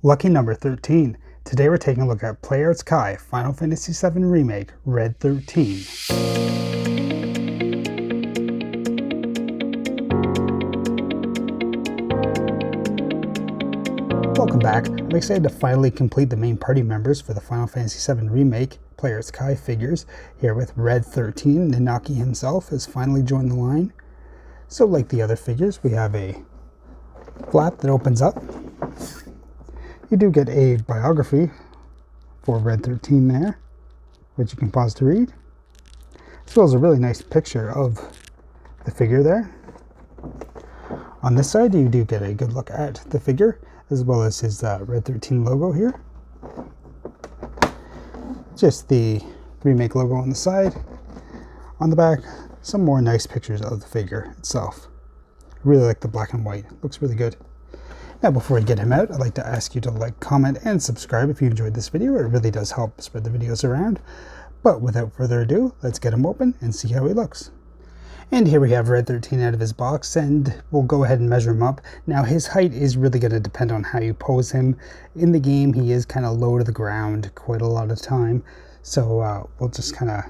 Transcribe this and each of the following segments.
Lucky number 13. Today we're taking a look at XIII Final Fantasy VII Remake, Red 13. Welcome back. I'm excited to finally complete the main party members for the Final Fantasy VII Remake XIII figures. Here with Red 13, Nanaki himself has finally joined the line. So like the other figures, we have a flap that opens up. You do get a biography for Red 13 there, which you can pause to read, as well as a really nice picture of the figure there. On this side, you do get a good look at the figure, as well as his Red 13 logo here. Just the remake logo on the side. On the back, some more nice pictures of the figure itself. I really like the black and white. It looks really good. Now, before we get him out, I'd like to ask you to like, comment, and subscribe if you enjoyed this video. It really does help spread the videos around. But without further ado, let's get him open and see how he looks. And here we have Red 13 out of his box, and we'll go ahead and measure him up. Now, his height is really going to depend on how you pose him. In the game, he is kind of low to the ground quite a lot of time. So we'll just kind of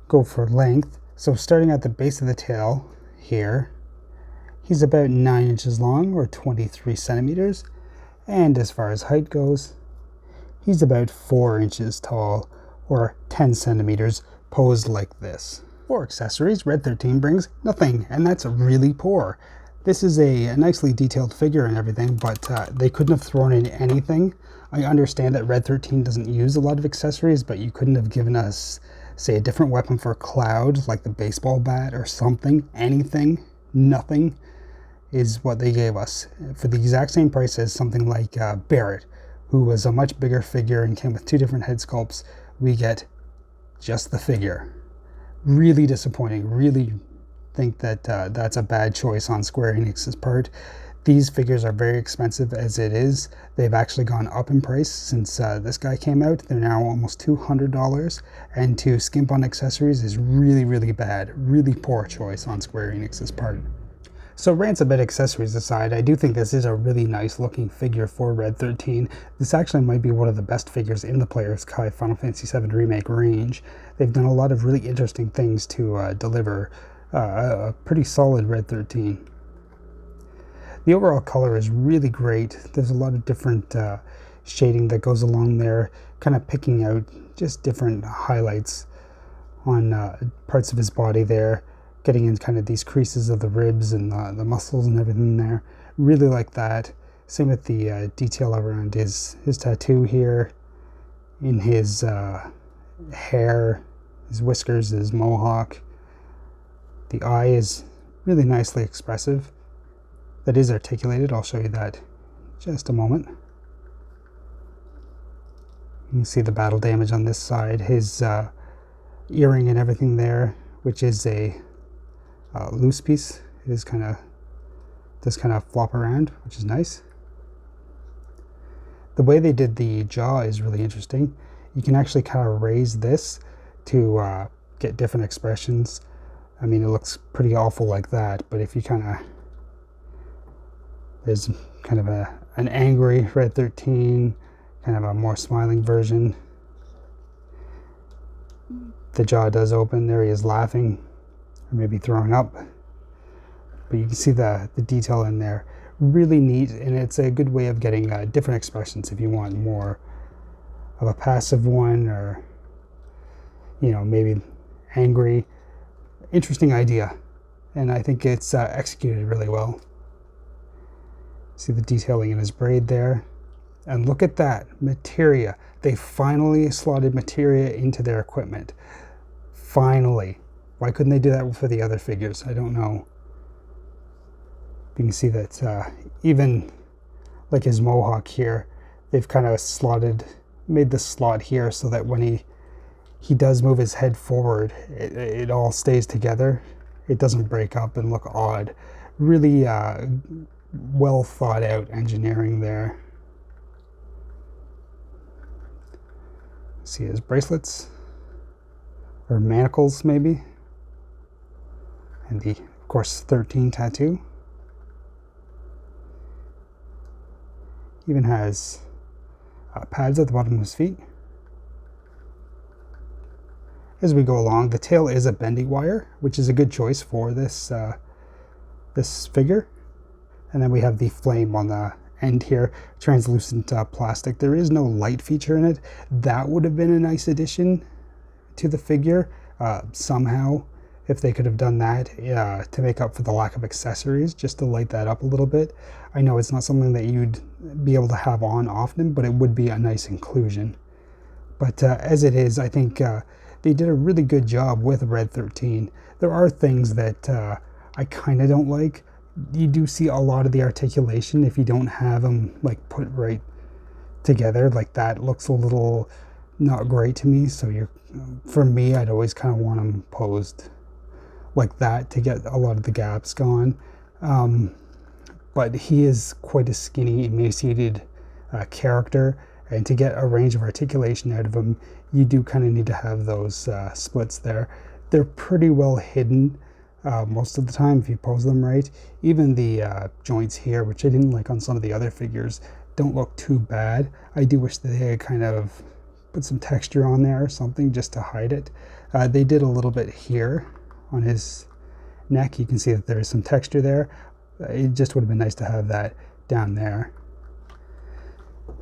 go for length. So starting at the base of the tail here, he's about 9 inches long, or 23 centimeters. And as far as height goes, he's about 4 inches tall, or 10 centimeters, posed like this. For accessories, Red 13 brings nothing, and that's really poor. This is a nicely detailed figure and everything, but they couldn't have thrown in anything. I understand that Red 13 doesn't use a lot of accessories, but you couldn't have given us, say, a different weapon for Cloud, like the baseball bat or something, anything, nothing is what they gave us. For the exact same price as something like Barrett, who was a much bigger figure and came with 2 different head sculpts, we get just the figure. Really disappointing. Really think that that's a bad choice on Square Enix's part. These figures are very expensive as it is. They've actually gone up in price since this guy came out. They're now almost $200, and to skimp on accessories is really, really bad. Really poor choice on Square Enix's part. So rants about accessories aside, I do think this is a really nice looking figure for Red 13. This actually might be one of the best figures in the XIII Final Fantasy VII Remake range. They've done a lot of really interesting things to deliver a pretty solid Red 13. The overall color is really great. There's a lot of different shading that goes along there, kind of picking out just different highlights on parts of his body there. Getting in kind of these creases of the ribs and the muscles and everything there. Really like that. Same with the detail around his tattoo here, in his hair, his whiskers, his mohawk. The eye is really nicely expressive. That is articulated. I'll show you that in just a moment. You can see the battle damage on this side. His earring and everything there, which is a loose piece. It is does kind of flop around, which is nice. The way they did the jaw is really interesting. You can actually kind of raise this to get different expressions. I mean, it looks pretty awful like that, but if you there's kind of an angry Red 13, kind of a more smiling version. The jaw does open. There he is laughing, or maybe throwing up, but you can see the detail in there. Really neat, and it's a good way of getting different expressions if you want more of a passive one, or maybe angry. Interesting idea, and I think it's executed really well. See the detailing in his braid there, and look at that materia. They finally slotted materia into their equipment. Finally. Why couldn't they do that for the other figures? I don't know. You can see that even like his mohawk here, they've kind of made the slot here so that when he does move his head forward, it all stays together. It doesn't break up and look odd. Really well thought out engineering there. See his bracelets, or manacles maybe. And the, of course, 13 tattoo. Even has pads at the bottom of his feet. As we go along, the tail is a bendy wire, which is a good choice for this this figure. And then we have the flame on the end here, translucent plastic. There is no light feature in it. That would have been a nice addition to the figure somehow, if they could have done that to make up for the lack of accessories, just to light that up a little bit. I know it's not something that you'd be able to have on often, but it would be a nice inclusion. But as it is, I think they did a really good job with Red 13. There are things that I kind of don't like. You do see a lot of the articulation if you don't have them like put right together. Like that looks a little not great to me. So for me, I'd always kind of want them posed like that to get a lot of the gaps gone. But he is quite a skinny, emaciated character, and to get a range of articulation out of him, you do kind of need to have those splits there. They're pretty well hidden most of the time if you pose them right. Even the joints here, which I didn't like on some of the other figures, don't look too bad. I do wish that they had kind of put some texture on there or something just to hide it. They did a little bit here on his neck. You can see that there's some texture there. It just would have been nice to have that down there.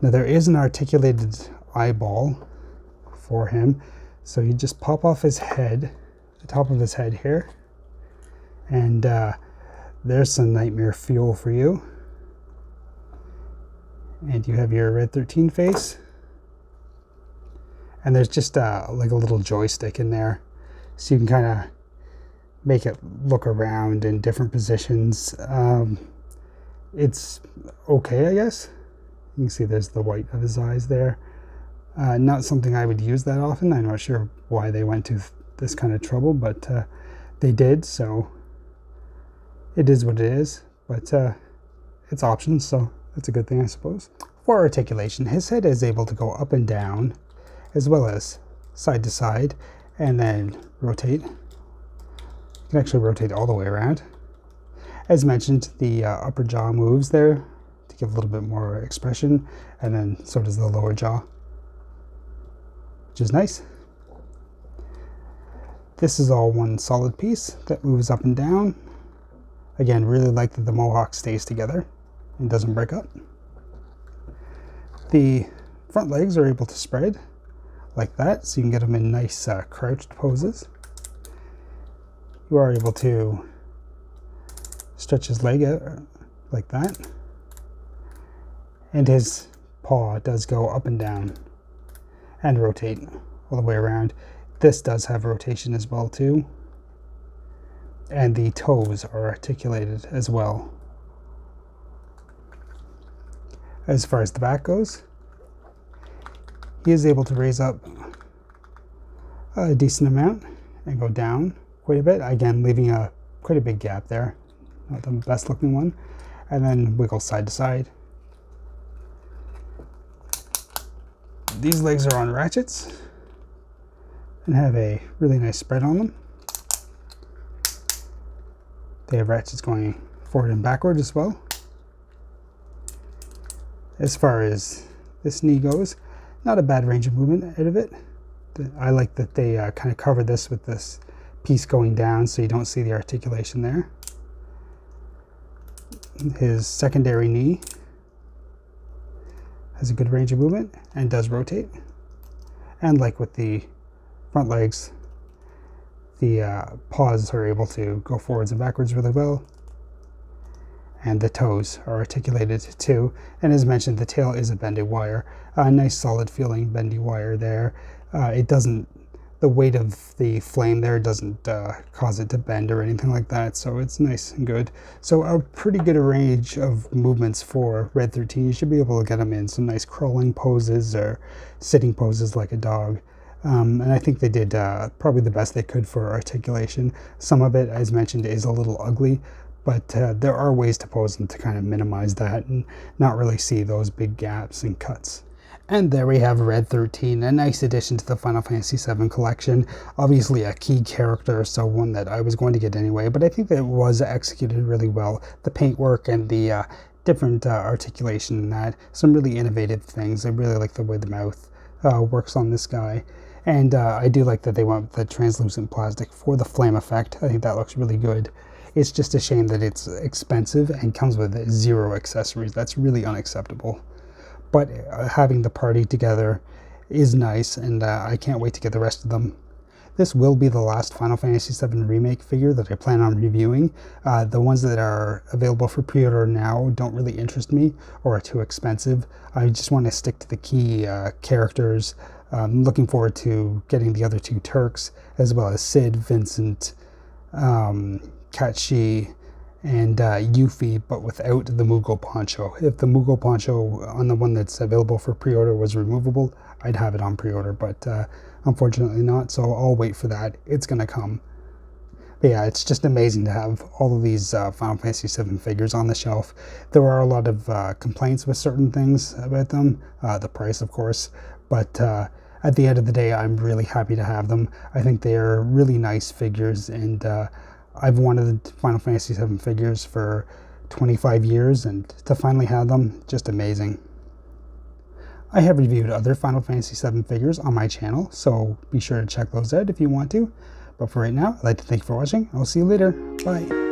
Now there is an articulated eyeball for him. So you just pop off his head, the top of his head here, and there's some nightmare fuel for you. And you have your Red 13 face. And there's just like a little joystick in there, so you can kind of make it look around in different positions. It's okay, I guess. You can see there's the white of his eyes there. Not something I would use that often. I'm not sure why they went to this kind of trouble, but they did, so it is what it is. But it's options, so that's a good thing, I suppose. For articulation, his head is able to go up and down, as well as side to side, and then rotate. You can actually rotate all the way around. As mentioned, the upper jaw moves there to give a little bit more expression, and then so does the lower jaw, which is nice. This is all one solid piece that moves up and down. Again, really like that the mohawk stays together and doesn't break up. The front legs are able to spread like that, so you can get them in nice crouched poses. You are able to stretch his leg out like that. And his paw does go up and down and rotate all the way around. This does have rotation as well too. And the toes are articulated as well. As far as the back goes, he is able to raise up a decent amount and go down quite a bit, again leaving quite a big gap there, not the best looking one, and then wiggle side to side. These legs are on ratchets and have a really nice spread on them. They have ratchets going forward and backward as well. As far as this knee goes, not a bad range of movement out of it. I like that they kind of cover this with this piece going down so you don't see the articulation there. His secondary knee has a good range of movement and does rotate. And like with the front legs, the paws are able to go forwards and backwards really well. And the toes are articulated too. And as mentioned, the tail is a bendy wire. A nice solid feeling bendy wire there. It doesn't, the weight of the flame there doesn't cause it to bend or anything like that, so it's nice and good. So a pretty good range of movements for Red 13. You should be able to get them in some nice crawling poses or sitting poses like a dog. And I think they did probably the best they could for articulation. Some of it, as mentioned, is a little ugly, but there are ways to pose them to kind of minimize that and not really see those big gaps and cuts. And there we have Red 13, a nice addition to the Final Fantasy VII collection. Obviously a key character, so one that I was going to get anyway, but I think that it was executed really well. The paintwork and the different articulation in that. Some really innovative things. I really like the way the mouth works on this guy. And I do like that they went with the translucent plastic for the flame effect. I think that looks really good. It's just a shame that it's expensive and comes with 0 accessories. That's really unacceptable. But having the party together is nice, and I can't wait to get the rest of them. This will be the last Final Fantasy VII Remake figure that I plan on reviewing. The ones that are available for pre-order now don't really interest me or are too expensive. I just want to stick to the key characters. I'm looking forward to getting the other 2 Turks, as well as Cid, Vincent, Katshi, and Yuffie, but without the Moogle poncho. If the Moogle poncho on the one that's available for pre-order was removable, I'd have it on pre-order, but unfortunately not, so I'll wait for that. It's gonna come. But yeah, it's just amazing to have all of these Final Fantasy VII figures on the shelf. There are a lot of complaints with certain things about them, the price of course, but at the end of the day, I'm really happy to have them. I think they're really nice figures, and I've wanted Final Fantasy VII figures for 25 years, and to finally have them, just amazing. I have reviewed other Final Fantasy VII figures on my channel, so be sure to check those out if you want to. But for right now, I'd like to thank you for watching. I'll see you later. Bye.